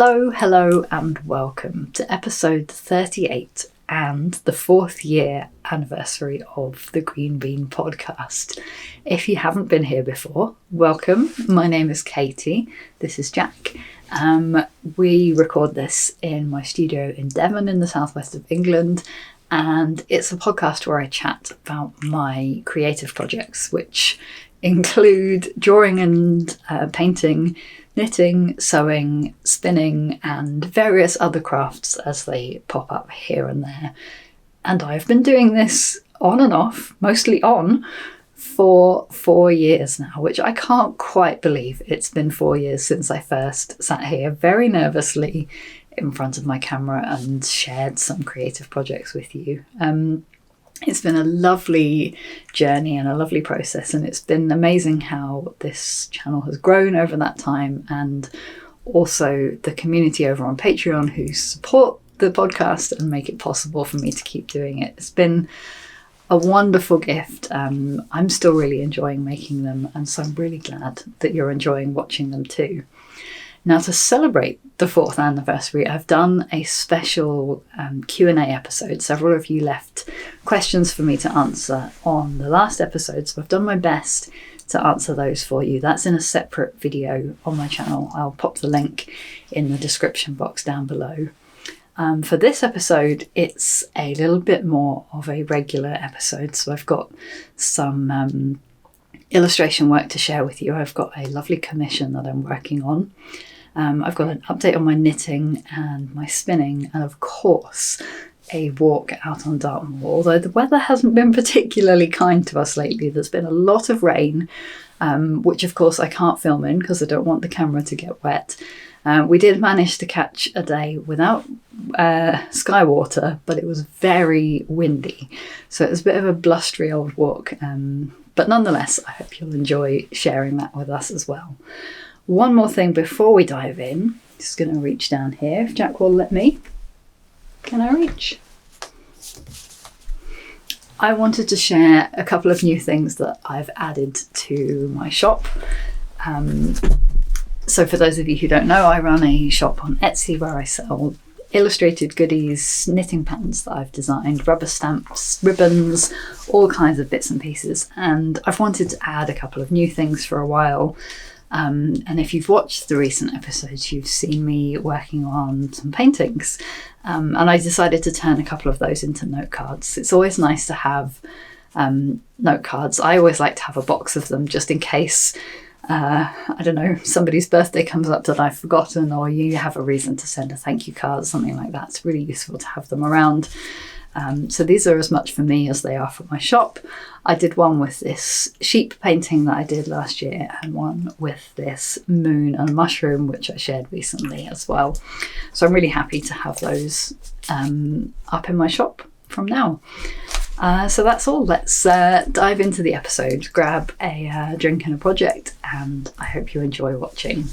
Hello, and welcome to episode 38 and the 4th year anniversary of the Green Bean podcast. If you haven't been here before, welcome. My name is Katie. This is Jack. We record this in my studio in Devon in the southwest of England, and it's a podcast where I chat about my creative projects, which include drawing and painting, knitting, sewing, spinning, and various other crafts as they pop up here and there. And I've been doing this on and off, mostly on, for 4 years now, which I can't quite believe. It's been 4 years since I first sat here very nervously in front of my camera and shared some creative projects with you. It's been a lovely journey and a lovely process, and it's been amazing how this channel has grown over that time, and also the community over on Patreon who support the podcast and make it possible for me to keep doing it. It's been a wonderful gift. I'm still really enjoying making them, and so I'm really glad that you're enjoying watching them too. Now, to celebrate the 4th anniversary, I've done a special Q&A episode. Several of you left questions for me to answer on the last episode, so I've done my best to answer those for you. That's in a separate video on my channel. I'll pop the link in the description box down below. For this episode, it's a little bit more of a regular episode, so I've got some illustration work to share with you. I've got a lovely commission that I'm working on. I've got an update on my knitting and my spinning, and of course a walk out on Dartmoor. Although the weather hasn't been particularly kind to us lately, there's been a lot of rain, which of course I can't film in because I don't want the camera to get wet. We did manage to catch a day without sky water, but it was very windy, so it was a bit of a blustery old walk, but nonetheless I hope you'll enjoy sharing that with us as well. One more thing before we dive in. Just going to reach down here, if Jack will let me. Can I reach? I wanted to share a couple of new things that I've added to my shop. So for those of you who don't know, I run a shop on Etsy where I sell illustrated goodies, knitting patterns that I've designed, rubber stamps, ribbons, all kinds of bits and pieces. And I've wanted to add a couple of new things for a while. And if you've watched the recent episodes, you've seen me working on some paintings. And I decided to turn a couple of those into note cards. It's always nice to have note cards. I always like to have a box of them just in case, I don't know, somebody's birthday comes up that I've forgotten, or you have a reason to send a thank you card, something like that. It's really useful to have them around. So these are as much for me as they are for my shop. I did one with this sheep painting that I did last year, and one with this moon and mushroom, which I shared recently as well. So I'm really happy to have those up in my shop from now. So that's all. Let's dive into the episode, grab a drink and a project, and I hope you enjoy watching.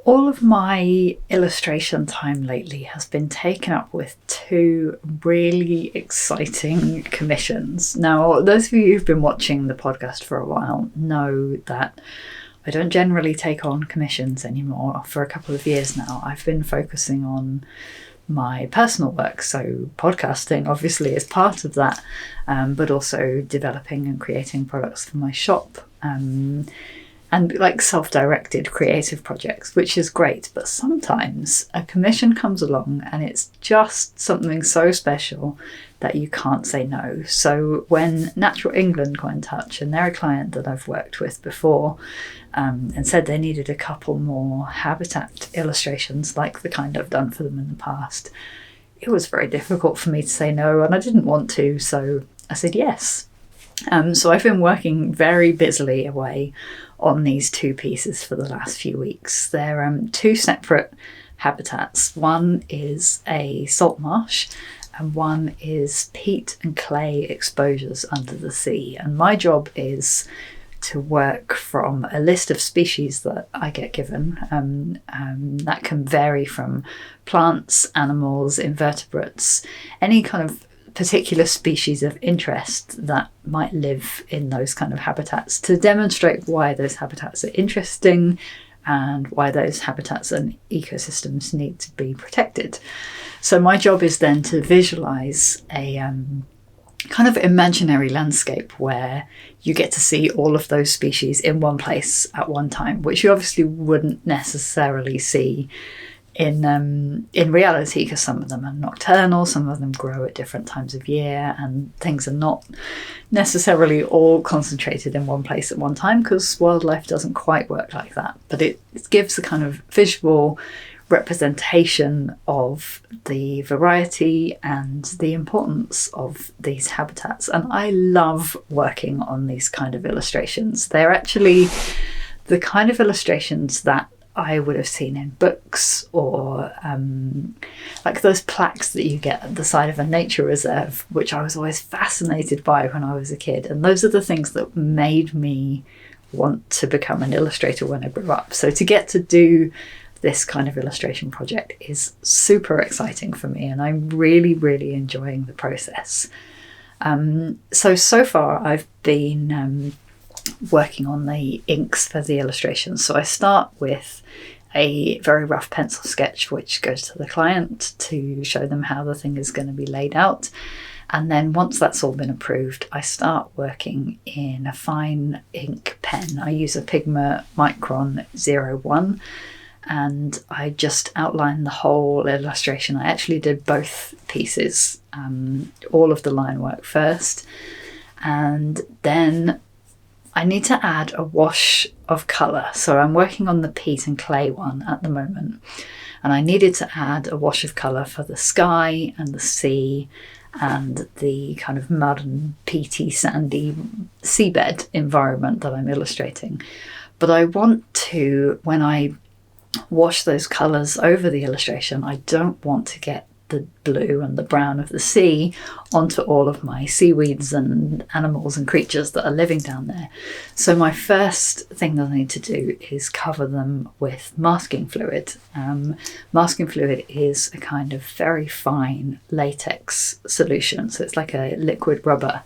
All of my illustration time lately has been taken up with two really exciting commissions. Now, those of you who've been watching the podcast for a while know that I don't generally take on commissions anymore. For a couple of years now, I've been focusing on my personal work. So podcasting obviously is part of that, but also developing and creating products for my shop. And like self-directed creative projects, which is great. But sometimes a commission comes along and it's just something so special that you can't say no. So when Natural England got in touch, and they're a client that I've worked with before, and said they needed a couple more habitat illustrations like the kind I've done for them in the past, it was very difficult for me to say no, and I didn't want to, so I said yes. So I've been working very busily away on these two pieces for the last few weeks. They're two separate habitats. One is a salt marsh and one is peat and clay exposures under the sea. And my job is to work from a list of species that I get given. That can vary from plants, animals, invertebrates, any kind of particular species of interest that might live in those kind of habitats, to demonstrate why those habitats are interesting and why those habitats and ecosystems need to be protected. So my job is then to visualize a kind of imaginary landscape where you get to see all of those species in one place at one time, which you obviously wouldn't necessarily see in reality, because some of them are nocturnal, some of them grow at different times of year, and things are not necessarily all concentrated in one place at one time, because wildlife doesn't quite work like that. But it gives a kind of visual representation of the variety and the importance of these habitats. And I love working on these kind of illustrations. They're actually the kind of illustrations that I would have seen in books, or like those plaques that you get at the side of a nature reserve, which I was always fascinated by when I was a kid. And those are the things that made me want to become an illustrator when I grew up. So to get to do this kind of illustration project is super exciting for me, and I'm really, really enjoying the process. So far I've been working on the inks for the illustrations. So I start with a very rough pencil sketch which goes to the client to show them how the thing is going to be laid out. And then once that's all been approved, I start working in a fine ink pen. I use a Pigma Micron 01, and I just outline the whole illustration. I actually did both pieces, all of the line work first, and then I need to add a wash of colour. So I'm working on the peat and clay one at the moment, and I needed to add a wash of colour for the sky and the sea and the kind of mud and peaty, sandy seabed environment that I'm illustrating. But I want to, when I wash those colours over the illustration, I don't want to get the blue and the brown of the sea onto all of my seaweeds and animals and creatures that are living down there. So my first thing that I need to do is cover them with masking fluid. Masking fluid is a kind of very fine latex solution, so it's like a liquid rubber,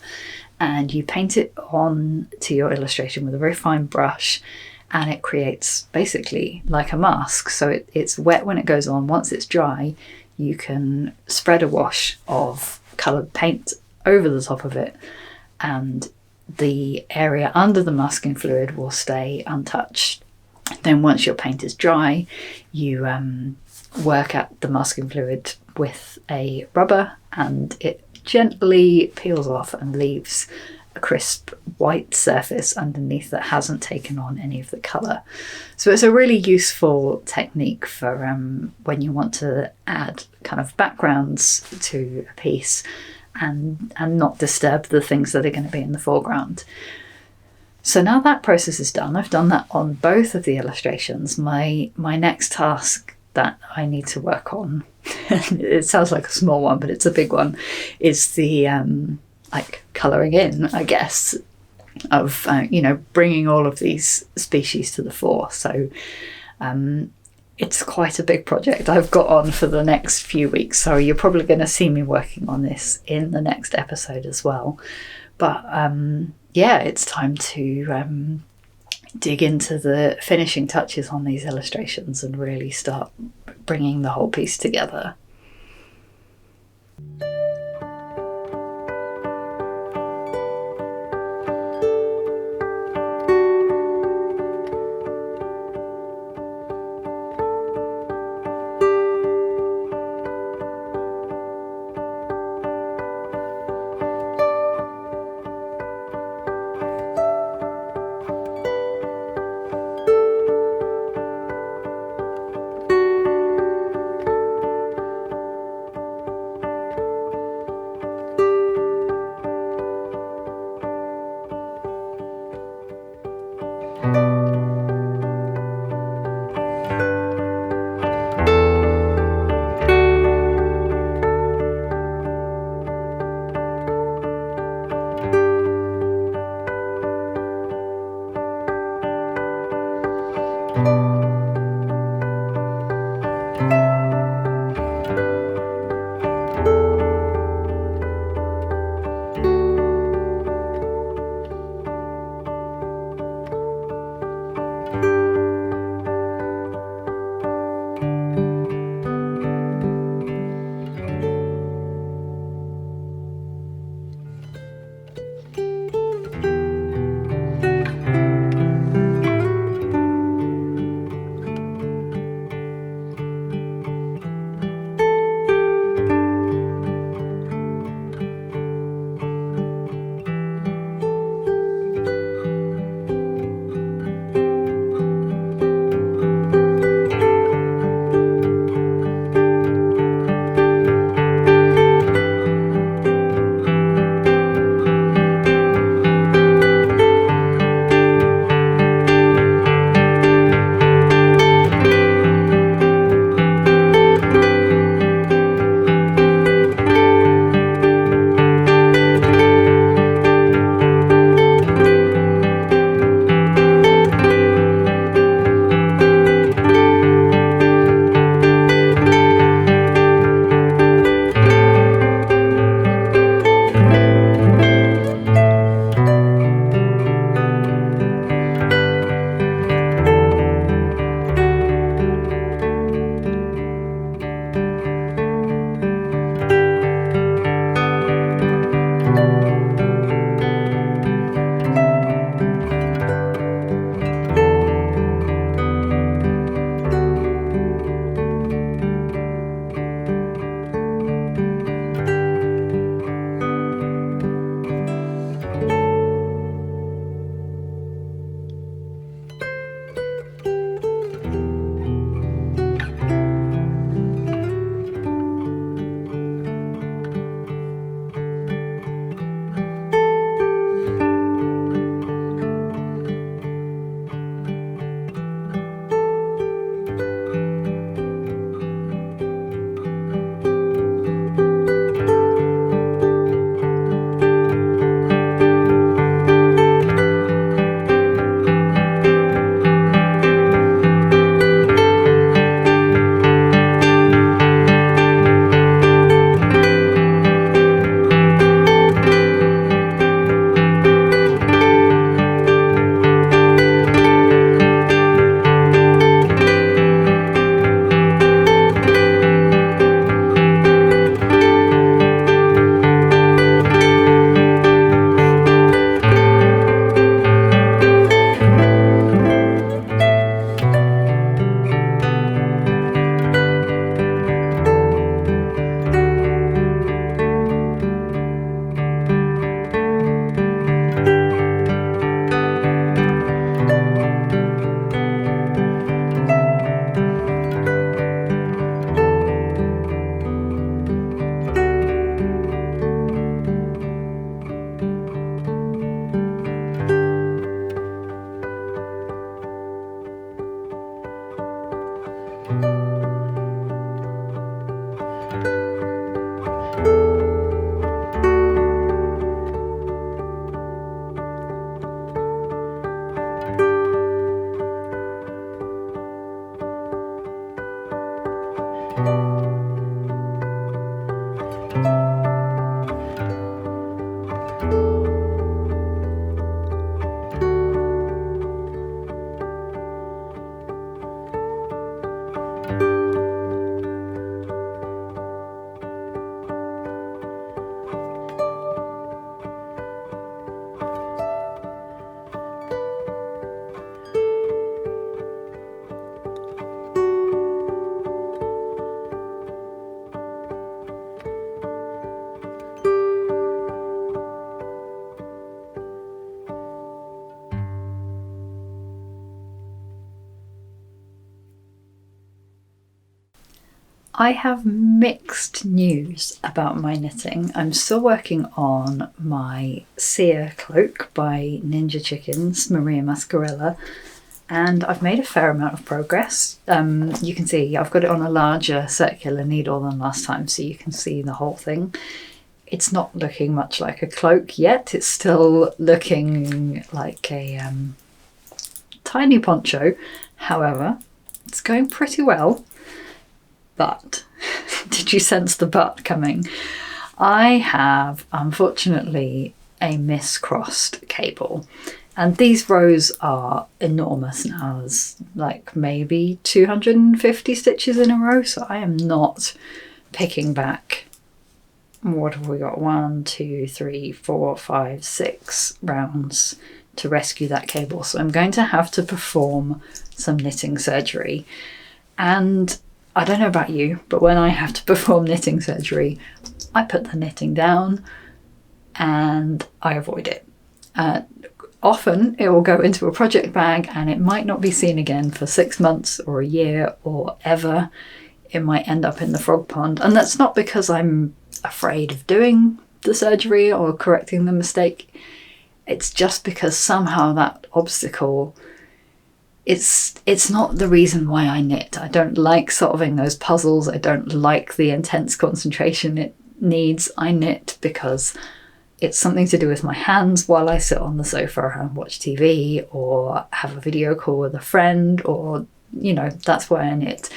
and you paint it on to your illustration with a very fine brush, and it creates basically like a mask. So it's wet when it goes on. Once it's dry, you can spread a wash of coloured paint over the top of it, and the area under the masking fluid will stay untouched. Then once your paint is dry, you work at the masking fluid with a rubber, and it gently peels off and leaves a crisp white surface underneath that hasn't taken on any of the colour. So it's a really useful technique for when you want to add kind of backgrounds to a piece and not disturb the things that are going to be in the foreground. So now that process is done, I've done that on both of the illustrations. My next task that I need to work on, it sounds like a small one, but it's a big one, is the like colouring in, I guess, of bringing all of these species to the fore. So it's quite a big project I've got on for the next few weeks, so you're probably going to see me working on this in the next episode as well. But yeah, it's time to dig into the finishing touches on these illustrations and really start bringing the whole piece together. I have mixed news about my knitting. I'm still working on my Seer cloak by Ninja Chickens, Maria Muscarella, and I've made a fair amount of progress. You can see I've got it on a larger circular needle than last time, so you can see the whole thing. It's not looking much like a cloak yet. It's still looking like a tiny poncho. However, it's going pretty well. But, did you sense the but coming? I have, unfortunately, a miscrossed cable. And these rows are enormous now. There's like maybe 250 stitches in a row. So I am not picking back. What have we got? 1, 2, 3, 4, 5, 6 rounds to rescue that cable. So I'm going to have to perform some knitting surgery. And I don't know about you, but when I have to perform knitting surgery, I put the knitting down and I avoid it. Often it will go into a project bag and it might not be seen again for 6 months or a year or ever. It might end up in the frog pond. And that's not because I'm afraid of doing the surgery or correcting the mistake. It's just because somehow that obstacle, it's not the reason why I knit. I don't like solving those puzzles. I don't like the intense concentration it needs. I knit because it's something to do with my hands while I sit on the sofa and watch TV or have a video call with a friend, or, you know, that's why I knit.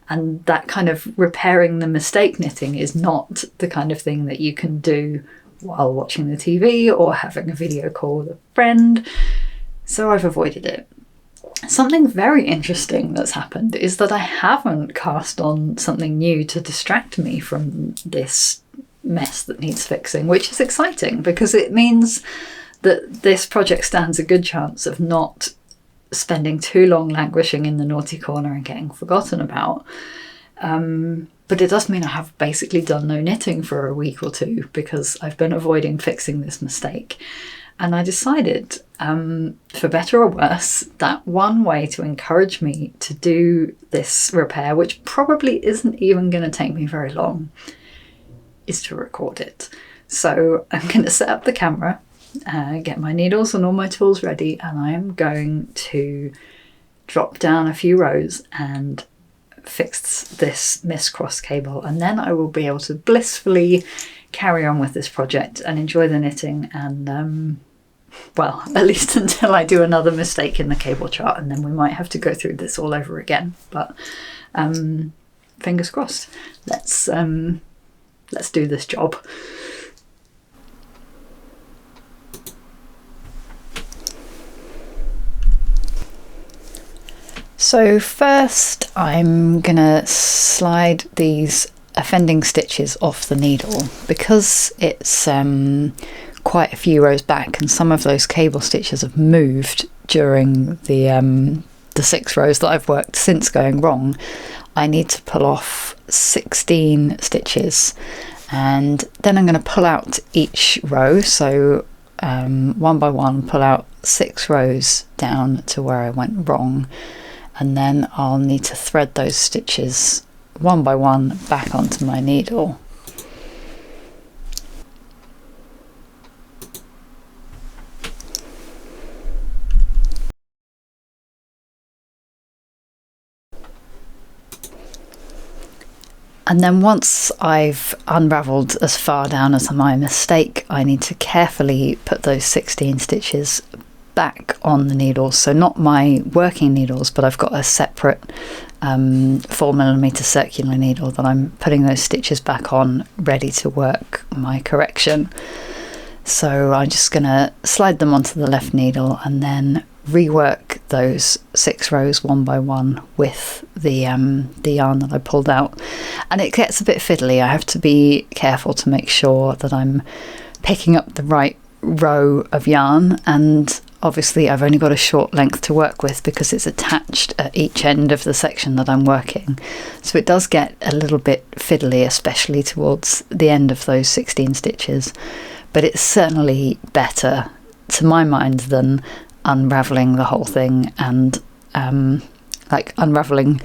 And that kind of repairing the mistake knitting is not the kind of thing that you can do while watching the TV or having a video call with a friend. So I've avoided it. Something very interesting that's happened is that I haven't cast on something new to distract me from this mess that needs fixing, which is exciting because it means that this project stands a good chance of not spending too long languishing in the naughty corner and getting forgotten about. But it does mean I have basically done no knitting for a week or two because I've been avoiding fixing this mistake. And I decided, for better or worse, that one way to encourage me to do this repair, which probably isn't even going to take me very long, is to record it. So I'm going to set up the camera, get my needles and all my tools ready, and I am going to drop down a few rows and fix this miscross cable, and then I will be able to blissfully carry on with this project and enjoy the knitting and well, at least until I do another mistake in the cable chart, and then we might have to go through this all over again. But fingers crossed. Let's do this job. So first I'm gonna slide these offending stitches off the needle because it's quite a few rows back and some of those cable stitches have moved during the 6 rows that I've worked since going wrong. I need to pull off 16 stitches and then I'm going to pull out each row, so one by one pull out 6 rows down to where I went wrong, and then I'll need to thread those stitches one by one back onto my needle. And then once I've unravelled as far down as my mistake, I need to carefully put those 16 stitches back on the needles. So not my working needles, but I've got a separate 4mm circular needle that I'm putting those stitches back on, ready to work my correction. So I'm just going to slide them onto the left needle and then rework those 6 rows one by one with the yarn that I pulled out. And it gets a bit fiddly. I have to be careful to make sure that I'm picking up the right row of yarn, and obviously I've only got a short length to work with because it's attached at each end of the section that I'm working, so it does get a little bit fiddly, especially towards the end of those 16 stitches, but it's certainly better to my mind than unravelling the whole thing and like unravelling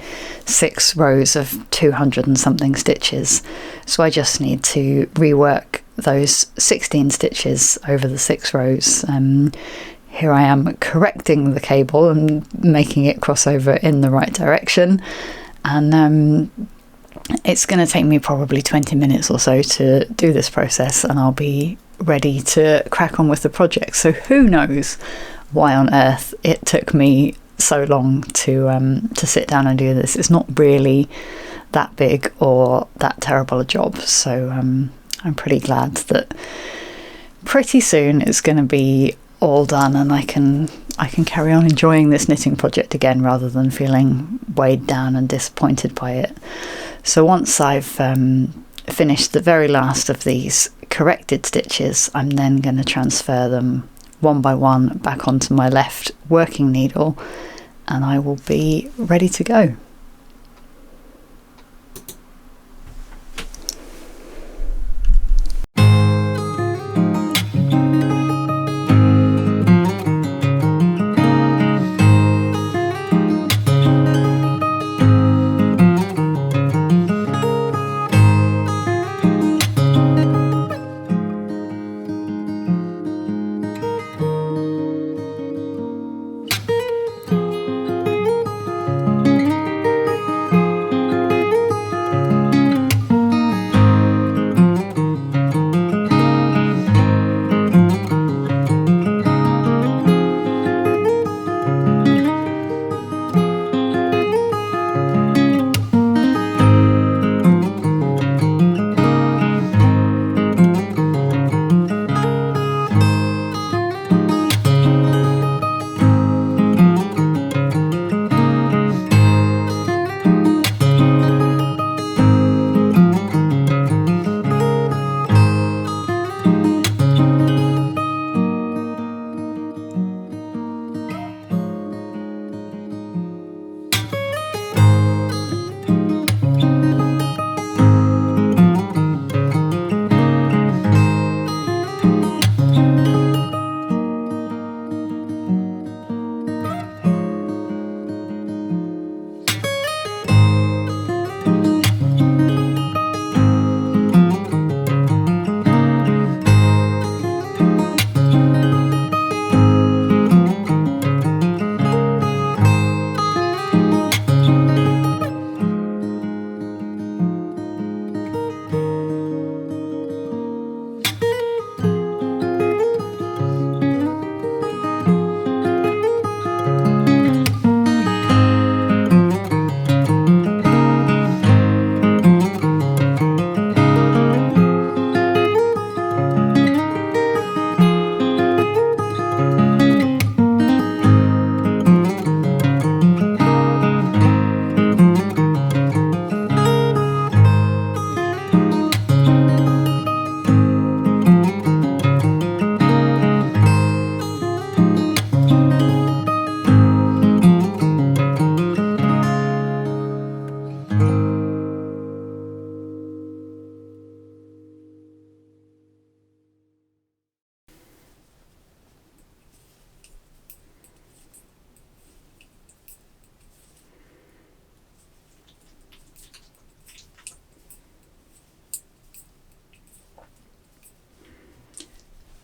6 rows of 200 and something stitches. So I just need to rework those 16 stitches over the 6 rows. Here I am correcting the cable and making it cross over in the right direction. And it's going to take me probably 20 minutes or so to do this process, and I'll be ready to crack on with the project. So who knows why on earth it took me so long to sit down and do this. It's not really that big or that terrible a job. So I'm pretty glad that pretty soon it's going to be all done, and I can carry on enjoying this knitting project again rather than feeling weighed down and disappointed by it. So once I've finished the very last of these corrected stitches, I'm then going to transfer them one by one back onto my left working needle, and I will be ready to go.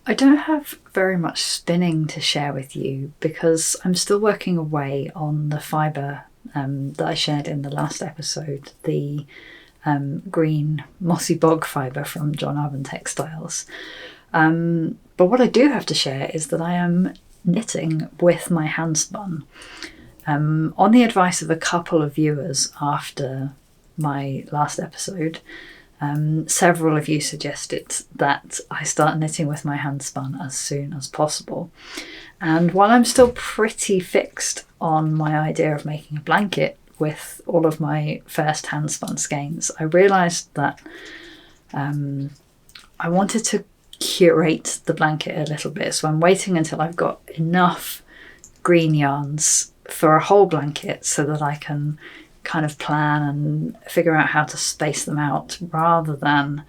I don't have very much spinning to share with you because I'm still working away on the fibre that I shared in the last episode, the green mossy bog fibre from John Arbon Textiles. But what I do have to share is that I am knitting with my hand spun. On the advice of a couple of viewers after my last episode, several of you suggested that I start knitting with my hand spun as soon as possible. And while I'm still pretty fixed on my idea of making a blanket with all of my first hand spun skeins, I realised that I wanted to curate the blanket a little bit. So I'm waiting until I've got enough green yarns for a whole blanket so that I can kind of plan and figure out how to space them out rather than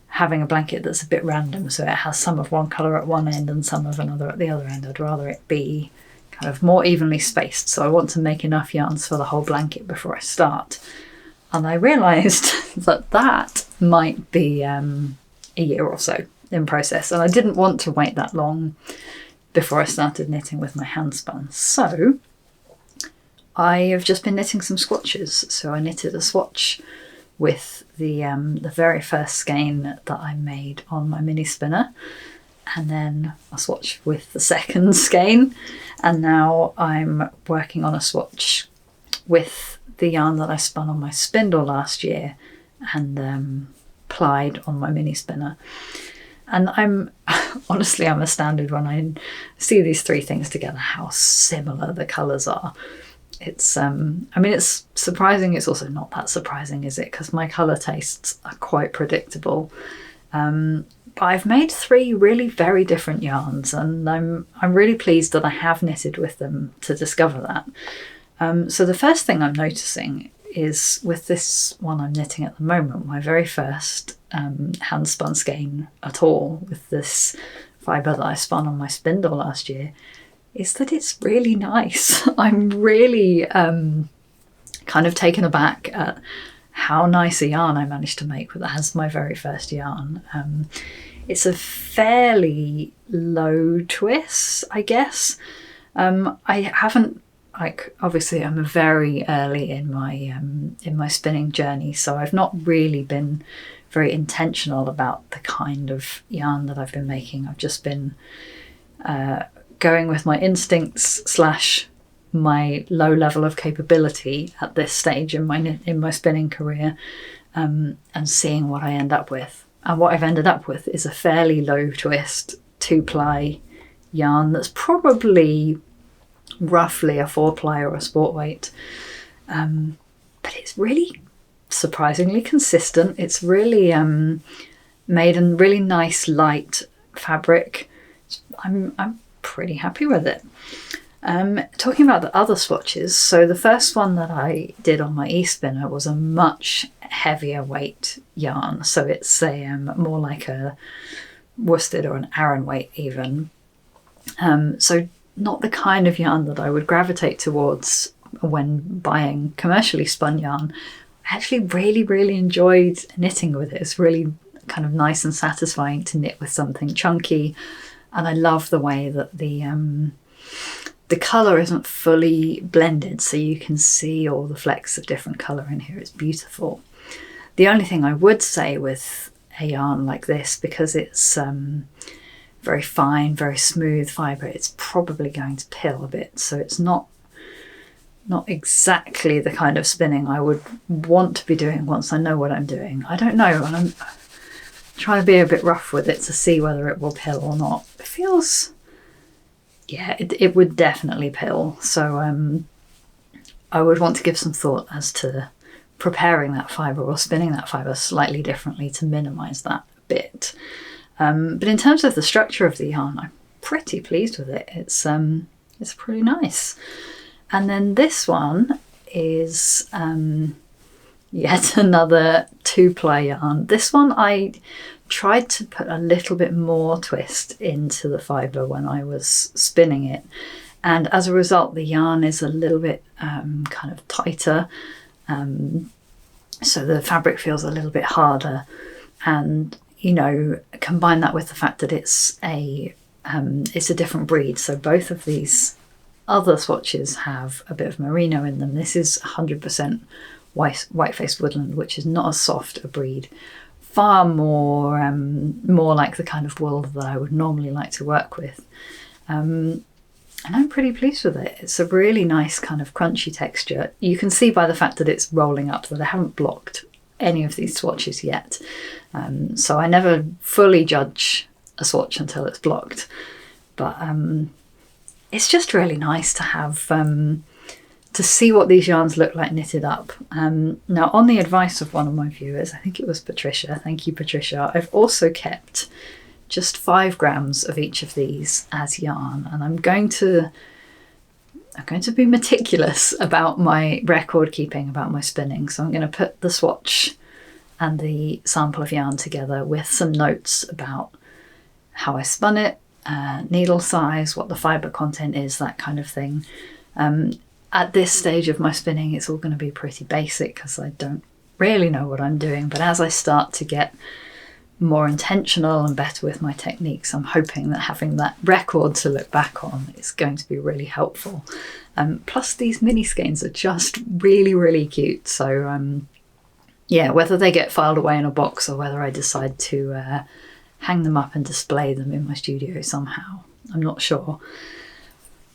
having a blanket that's a bit random, so it has some of one colour at one end and some of another at the other end. I'd rather it be kind of more evenly spaced. So I want to make enough yarns for the whole blanket before I start. And I realised that might be a year or so in process. And I didn't want to wait that long before I started knitting with my hand spun. So I have just been knitting some swatches. So I knitted a swatch with the very first skein that I made on my mini spinner, and then a swatch with the second skein, and now I'm working on a swatch with the yarn that I spun on my spindle last year and plied on my mini spinner. And I'm astounded when I see these three things together, how similar the colours are. It's it's surprising. It's also not that surprising, is it? Because my colour tastes are quite predictable. But I've made three really very different yarns, and I'm really pleased that I have knitted with them to discover that. So the first thing I'm noticing is with this one I'm knitting at the moment, my very first hand spun skein at all with this fibre that I spun on my spindle last year, is that it's really nice. I'm really kind of taken aback at how nice a yarn I managed to make with that as my very first yarn. It's a fairly low twist, I guess. I haven't, obviously I'm very early in my spinning journey, so I've not really been very intentional about the kind of yarn that I've been making. I've just been going with my instincts / my low level of capability at this stage in my spinning career, and seeing what I end up with. And what I've ended up with is a fairly low twist 2-ply yarn that's probably roughly a 4-ply or a sport weight, but it's really surprisingly consistent. It's really made in really nice light fabric. I'm pretty happy with it. Talking about the other swatches, so the first one that I did on my e-spinner was a much heavier weight yarn, so it's a more like a worsted or an Aran weight even. So not the kind of yarn that I would gravitate towards when buying commercially spun yarn. I actually really enjoyed knitting with it. It's really kind of nice and satisfying to knit with something chunky, and I love the way that the colour isn't fully blended, so you can see all the flecks of different colour in here. It's beautiful. The only thing I would say with a yarn like this, because it's very fine, very smooth fibre, it's probably going to pill a bit, so it's not exactly the kind of spinning I would want to be doing once I know what I'm doing. I don't know, and I'm trying to be a bit rough with it to see whether it will pill or not. It feels, yeah, it would definitely pill, so I would want to give some thought as to preparing that fibre or spinning that fibre slightly differently to minimise that a bit. But in terms of the structure of the yarn, I'm pretty pleased with it. It's pretty nice. And then this one is yet another 2-ply yarn. This one I tried to put a little bit more twist into the fibre when I was spinning it, and as a result the yarn is a little bit kind of tighter, so the fabric feels a little bit harder, and combine that with the fact that it's a different breed. So both of these other swatches have a bit of merino in them. This is 100% white-faced woodland, which is not as soft a breed, far more like the kind of wool that I would normally like to work with. And I'm pretty pleased with it. It's a really nice kind of crunchy texture. You can see by the fact that it's rolling up that I haven't blocked any of these swatches yet. So I never fully judge a swatch until it's blocked. But it's just really nice to have to see what these yarns look like knitted up. Now, on the advice of one of my viewers, I think it was Patricia, thank you Patricia, I've also kept just 5 grams of each of these as yarn, and I'm going to be meticulous about my record keeping, about my spinning. So I'm going to put the swatch and the sample of yarn together with some notes about how I spun it, needle size, what the fibre content is, that kind of thing. At this stage of my spinning, it's all going to be pretty basic because I don't really know what I'm doing. But as I start to get more intentional and better with my techniques, I'm hoping that having that record to look back on is going to be really helpful. Plus these mini skeins are just really, really cute. So yeah, whether they get filed away in a box or whether I decide to hang them up and display them in my studio somehow, I'm not sure.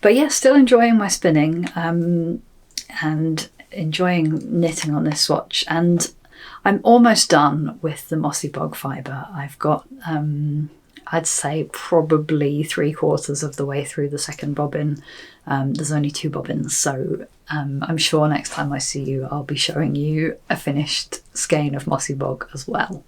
But yeah, still enjoying my spinning and enjoying knitting on this swatch. And I'm almost done with the mossy bog fibre. I've got, I'd say, probably 3/4 of the way through the second bobbin. There's only 2 bobbins, so I'm sure next time I see you, I'll be showing you a finished skein of mossy bog as well.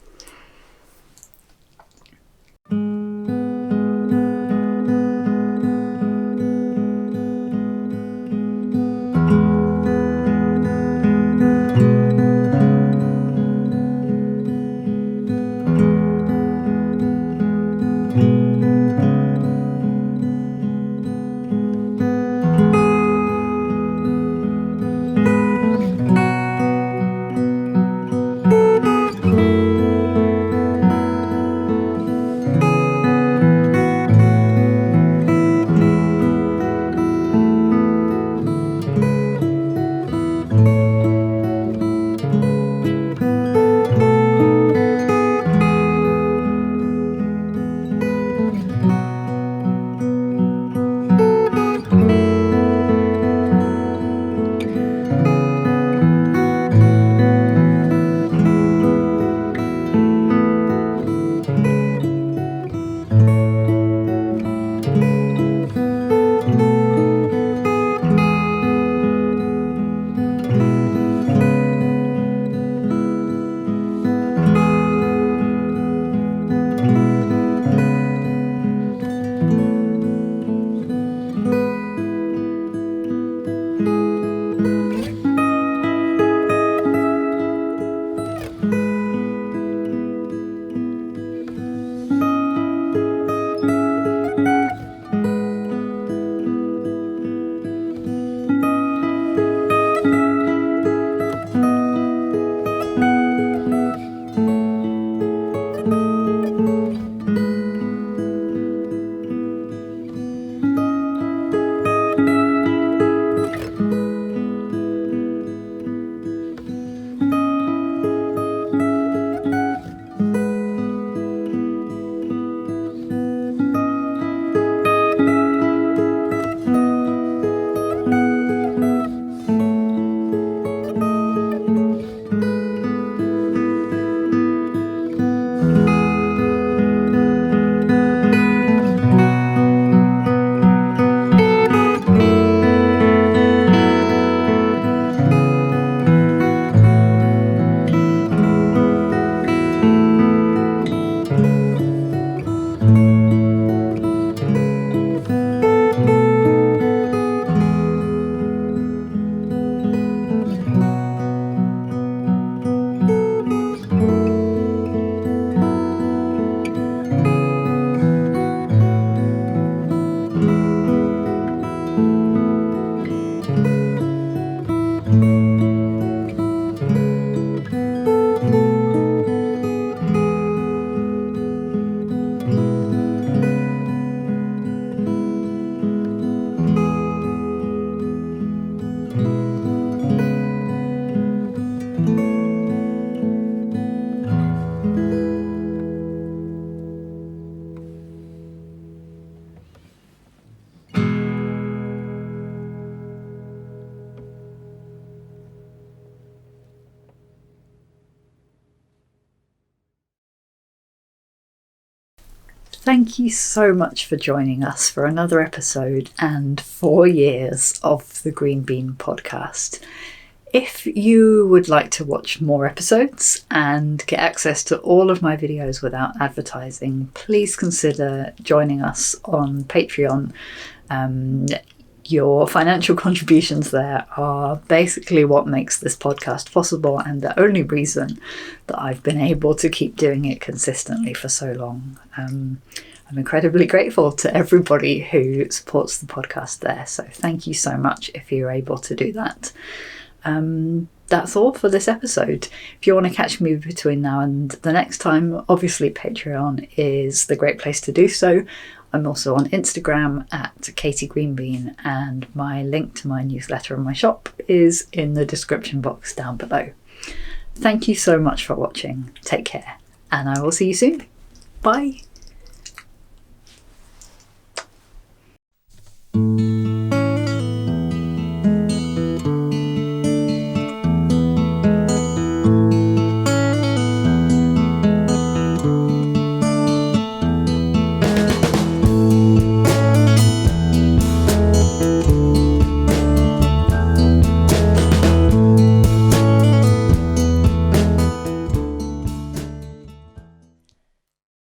Thank you so much for joining us for another episode and 4 years of the Green Bean podcast. If you would like to watch more episodes and get access to all of my videos without advertising, please consider joining us on Patreon. Your financial contributions there are basically what makes this podcast possible and the only reason that I've been able to keep doing it consistently for so long. I'm I'm incredibly grateful to everybody who supports the podcast there. So thank you so much if you're able to do that. That's all for this episode. If you want to catch me between now and the next time, obviously Patreon is the great place to do so. I'm also on Instagram at Katie Greenbean, and my link to my newsletter and my shop is in the description box down below. Thank you so much for watching. Take care, and I will see you soon. Bye.